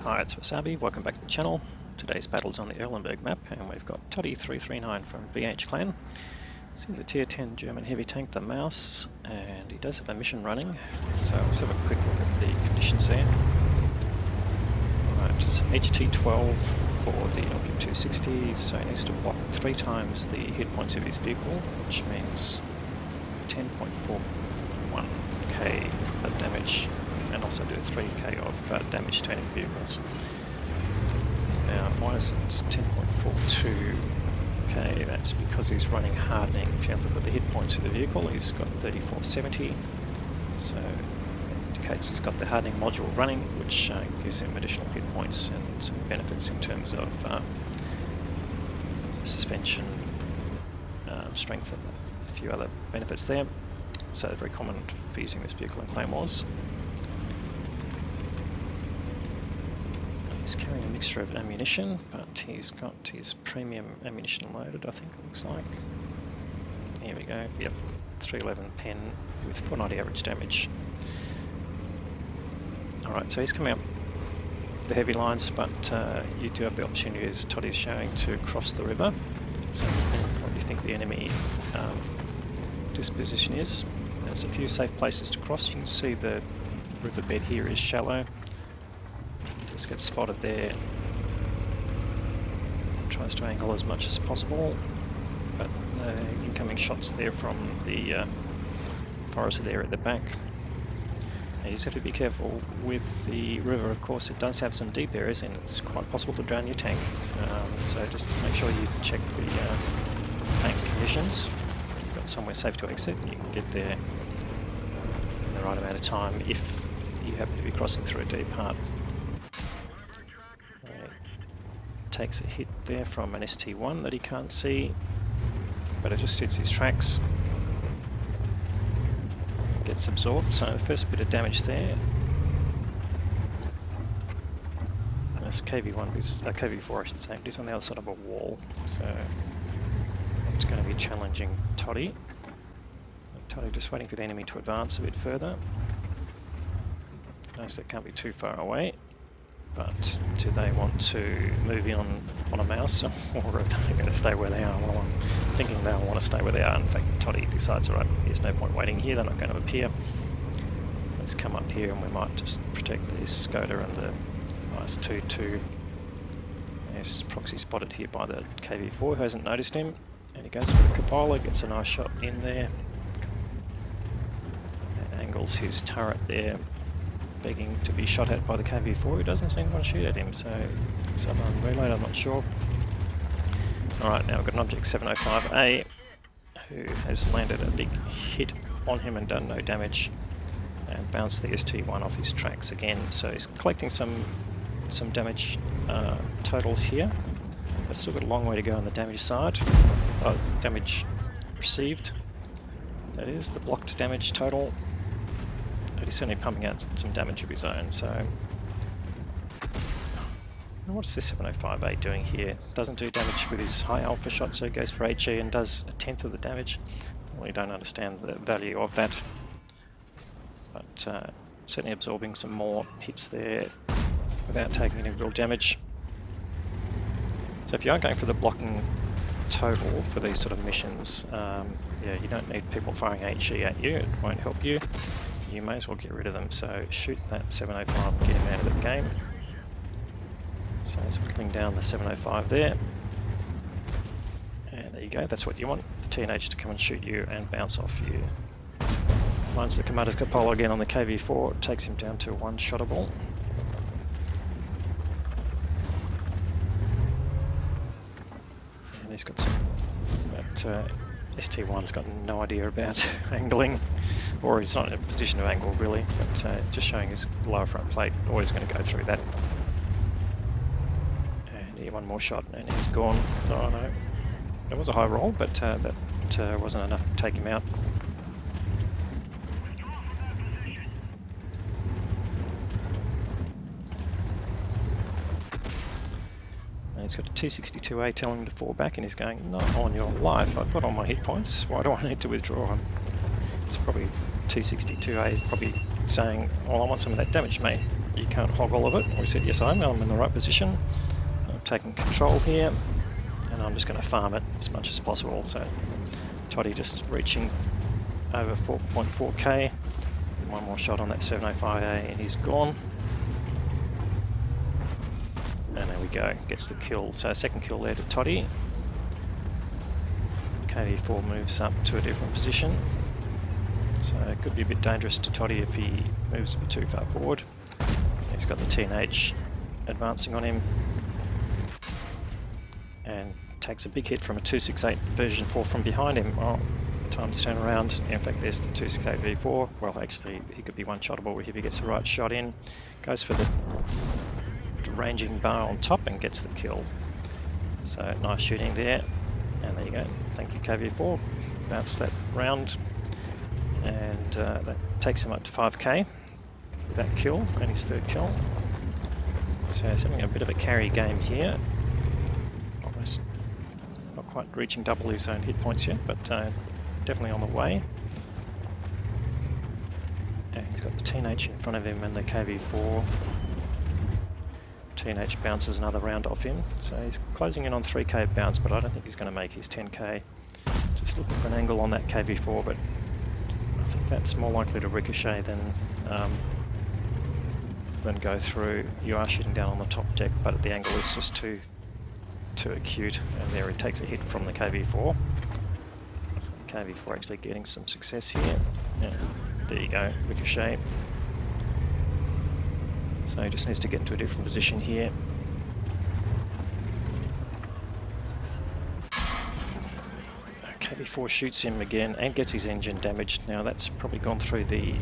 Hi, it's Wasabi. Welcome back to the channel. Today's battle's on the Erlenberg map, and we've got toddy339 from VH Clan. See the tier 10 German heavy tank, the Mouse, and he does have a mission running, so let's have a quick look at the conditions there. Alright, it's HT12 for the LP260, so he needs to block 3 times the hit points of his vehicle, which means 10.41k of damage, and also do 3k of damage to enemy vehicles. Now, why is it 10.42k? That's because he's running hardening. If you have a look at the hit points of the vehicle, he's got 3470, so it indicates he's got the hardening module running, which gives him additional hit points and some benefits in terms of suspension, strength, and a few other benefits there. So very common for using this vehicle in Claymores. He's carrying a mixture of ammunition, but he's got his premium ammunition loaded, I think it looks like. Here we go, yep, 311 pen with 490 average damage. Alright, so he's coming up the heavy lines, but you do have the opportunity, as Toddy's showing, to cross the river. So depending on what you think the enemy disposition is. There's a few safe places to cross. You can see the riverbed here is shallow. Just get spotted there. Tries to angle as much as possible, but incoming shots there from the forest there at the back. Now you just have to be careful with the river. Of course, it does have some deep areas, and it's quite possible to drown your tank. So just make sure you check the tank conditions. You've got somewhere safe to exit. You can get there in the right amount of time if you happen to be crossing through a deep part. Takes a hit there from an ST1 that he can't see, but it just sits his tracks. Gets absorbed, so first bit of damage there. This KV1 is KV4, I should say. He's on the other side of a wall, so it's going to be challenging Toddy. Toddy just waiting for the enemy to advance a bit further. Notice they can't be too far away. But do they want to move in on a Mouse, or are they going to stay where they are? Well, I'm thinking they'll want to stay where they are. In fact, Toddy decides, alright, there's no point waiting here, they're not going to appear. Let's come up here and we might just protect this Skoda and the nice 2-2. There's proxy spotted here by the KV4 who hasn't noticed him. And he goes for the Cupola, gets a nice shot in there. And angles his turret there, begging to be shot at by the KV4, who doesn't seem to want to shoot at him, so someone reload, I'm not sure. Alright, now we've got an Object 705A who has landed a big hit on him and done no damage, and bounced the ST1 off his tracks again, so he's collecting some damage totals here. But still got a long way to go on the damage side. Oh, damage received, that is, the blocked damage total. But he's certainly pumping out some damage of his own, so... What's this 705A doing here? Doesn't do damage with his high alpha shot, so he goes for HE and does 1/10 of the damage. Well, you don't understand the value of that. But certainly absorbing some more hits there without taking any real damage. So if you are going for the blocking total for these sort of missions, yeah, you don't need people firing HE at you, it won't help you. You may as well get rid of them, so shoot that 705 and get him out of the game. So he's whittling down the 705 there. And there you go, that's what you want, the TNH to come and shoot you and bounce off you. Finds the commander's Cupola again on the KV4, it takes him down to one-shottable. And he's got some... that ST1's got no idea about angling, or he's not in a position to angle really, but just showing his lower front plate, always going to go through that. And here, one more shot and he's gone. Oh no, it was a high roll, but that wasn't enough to take him out. He's got a 262A telling him to fall back, and he's going, not on your life, I've got all my hit points, why do I need to withdraw? It's probably 262A is probably saying, well, I want some of that damage, mate. you can't hog all of it. We said yes, I'm in the right position. I'm taking control here, and I'm just going to farm it as much as possible. So Toddy just reaching over 4.4k. One more shot on that 705A and he's gone. And there we go, gets the kill. So second kill there to Toddy. KV4 moves up to a different position. So it could be a bit dangerous to Toddy if he moves a bit too far forward. He's got the TNH advancing on him. And takes a big hit from a 268 version 4 from behind him. Oh, time to turn around. In fact, there's the 268 V4. Well, actually, he could be one-shottable if he gets the right shot in. Goes for the ranging bar on top and gets the kill. So nice shooting there. And there you go. Thank you, KV4. Bounce that round. And that takes him up to 5k with that kill and his third kill. So he's having a bit of a carry game here. Almost not quite reaching double his own hit points yet, but definitely on the way. And he's got the TNH in front of him and the KV4. TNH bounces another round off him, so he's closing in on 3k bounce, but I don't think he's going to make his 10k. Just looking for an angle on that KV4, but I think that's more likely to ricochet than go through. You are shooting down on the top deck, but the angle is just too acute, and there he takes a hit from the KV4. So KV4 actually getting some success here. Yeah, there you go, ricochet. So he just needs to get into a different position here. KV4 shoots him again and gets his engine damaged. Now that's probably gone through the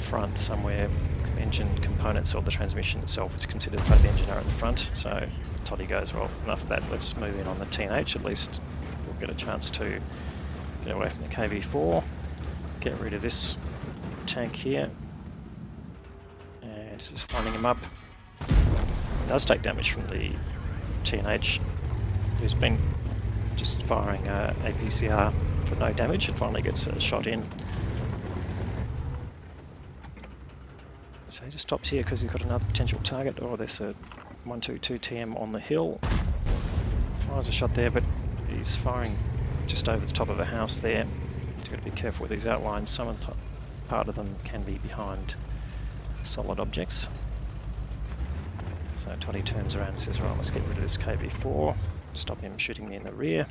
front somewhere. The engine components or the transmission itself is considered part of the engine are at the front. So Toddy goes, well, enough of that, let's move in on the TNH. At least we'll get a chance to get away from the KV4. Get rid of this tank here. And just lining him up. Does take damage from the TNH, who's been just firing APCR for no damage. It finally gets a shot in. So he just stops here because he's got another potential target. Oh, there's a 122 TM on the hill. Fires a shot there, but he's firing just over the top of a house there. He's got to be careful with these outlines. Some of the part of them can be behind solid objects. So Toddy turns around and says, right, let's get rid of this KV4. Stop him shooting me in the rear.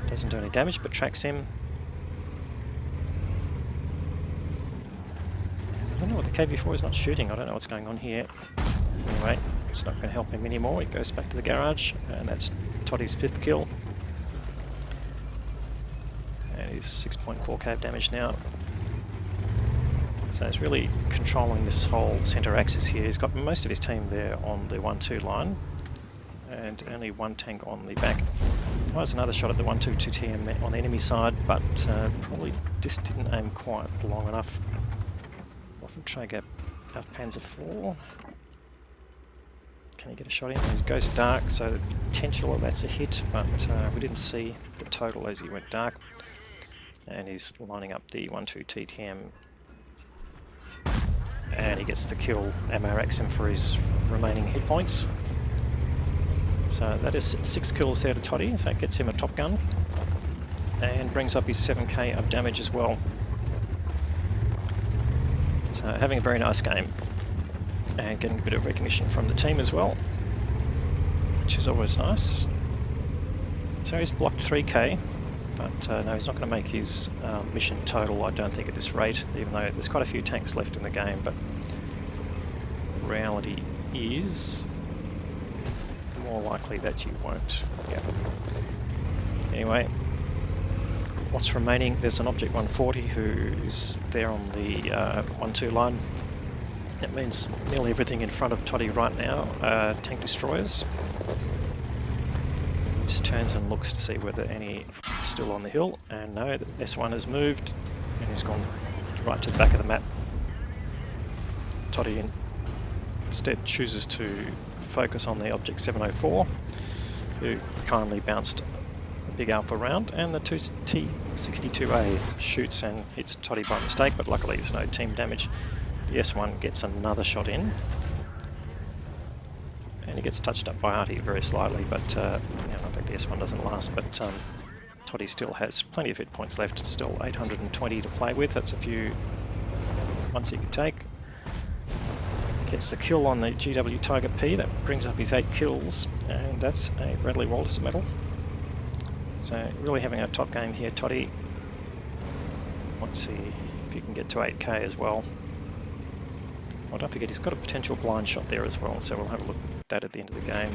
Doesn't do any damage, but tracks him. I don't know what the KV4 is not shooting. I don't know what's going on here. Anyway, it's not going to help him anymore. He goes back to the garage, and that's Toddy's 5th kill. And he's 6.4k damage now. So he's really controlling this whole centre axis here. He's got most of his team there on the 1-2 line and only one tank on the back. Fires another shot at the 122 TM on the enemy side, but probably just didn't aim quite long enough. Often try to get out Panzer 4. Can he get a shot in? He goes dark, so the potential of that's a hit, but we didn't see the total as he went dark. And he's lining up the 122 TM. And he gets the kill, MRX him for his remaining hit points. So that is 6 kills there to Toddy, so that gets him a top gun. And brings up his 7k of damage as well. So having a very nice game. And getting a bit of recognition from the team as well, which is always nice. So he's blocked 3k. But no, he's not going to make his mission total, I don't think, at this rate, even though there's quite a few tanks left in the game, but reality is more likely that you won't. Yeah. Anyway, what's remaining? There's an Object 140 who's there on the 1-2 line. That means nearly everything in front of Toddy right now are tank destroyers. Just turns and looks to see whether any are still on the hill, and no, the S1 has moved and he's gone right to the back of the map. Toddy instead chooses to focus on the Object 704, who kindly bounced a big alpha round, and the T62A shoots and hits Toddy by mistake, but luckily there's no team damage. The S1 gets another shot in, and he gets touched up by Artie very slightly, but I think the S1 doesn't last. But Toddy still has plenty of hit points left, still 820 to play with. That's a few ones he could take. Gets the kill on the GW Tiger P, that brings up his 8 kills, and that's a Radley Walters medal. So really having a top game here, Toddy. Let's see if you can get to 8k as well. Well, don't forget he's got a potential blind shot there as well, so we'll have a look at that at the end of the game.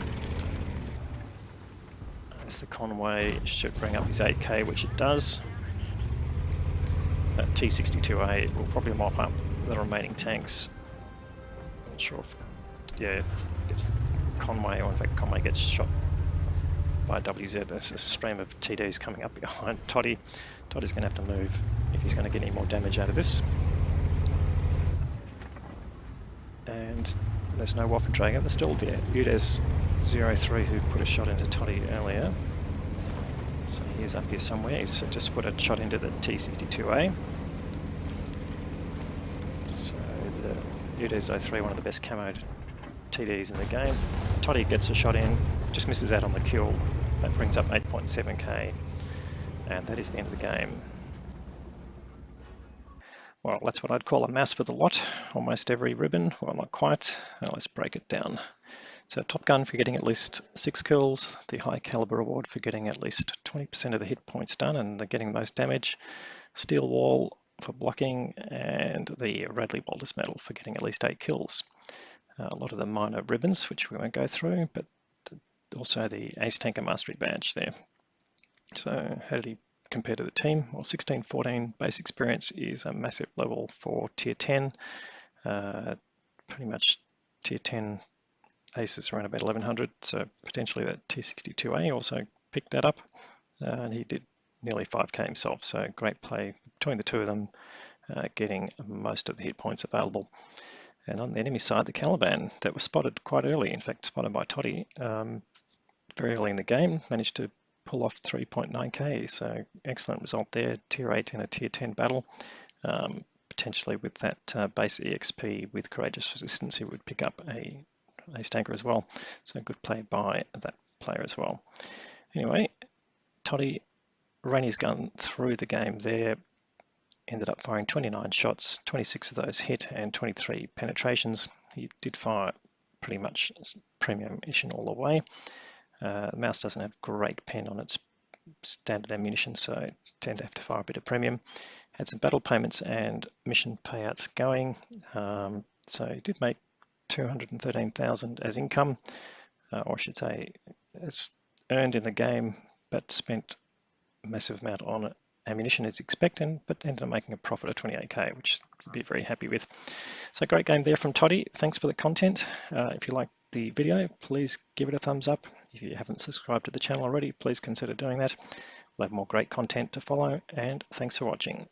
As the Conway should bring up his 8k, which it does. That T62A will probably mop up the remaining tanks. Not sure if, yeah, it's Conway, or in fact Conway gets shot by WZ. There's a stream of TDs coming up behind Toddy. Toddy's going to have to move if he's going to get any more damage out of this. And there's no Waffen Dragon. There's still the UDES-03 who put a shot into Toddy earlier. So he's up here somewhere. He's just put a shot into the T62A. So the UDES-03, one of the best camoed TDs in the game. Toddy gets a shot in, just misses out on the kill. That brings up 8.7k, and that is the end of the game. Well, that's what I'd call a mass for the lot. Almost every ribbon. Well, not quite. Now let's break it down. So Top Gun for getting at least 6 kills, the High Caliber Award for getting at least 20% of the hit points done and getting the most damage, Steel Wall for blocking, and the Radley Walters medal for getting at least 8 kills. A lot of the minor ribbons, which we won't go through, but also the Ace Tanker Mastery badge there. So how did he compare to the team? Well, 1614 base experience is a massive level for tier 10. Pretty much tier 10 aces around about 1100, so potentially that T62A also picked that up, and he did nearly 5k himself, so great play between the two of them, getting most of the hit points available. And on the enemy side, the Caliban, that was spotted quite early, in fact spotted by Toddy very early in the game, managed to pull off 3.9k, so excellent result there, tier 8 in a tier 10 battle. Potentially with that base EXP with Courageous Resistance, he would pick up a Ace Tanker as well, so good play by that player as well. Anyway, Toddy ran his gun through the game there, ended up firing 29 shots, 26 of those hit and 23 penetrations. He did fire pretty much premium ammunition all the way. The mouse doesn't have great pen on its standard ammunition, so tend to have to fire a bit of premium. Had some battle payments and mission payouts going, so he did make 213,000 as income, or I should say as earned in the game, but spent a massive amount on ammunition as expected, but ended up making a profit of 28k, which you'd be very happy with. So great game there from Toddy. Thanks for the content. If you like the video, please give it a thumbs up. If you haven't subscribed to the channel already, please consider doing that. We'll have more great content to follow, and thanks for watching.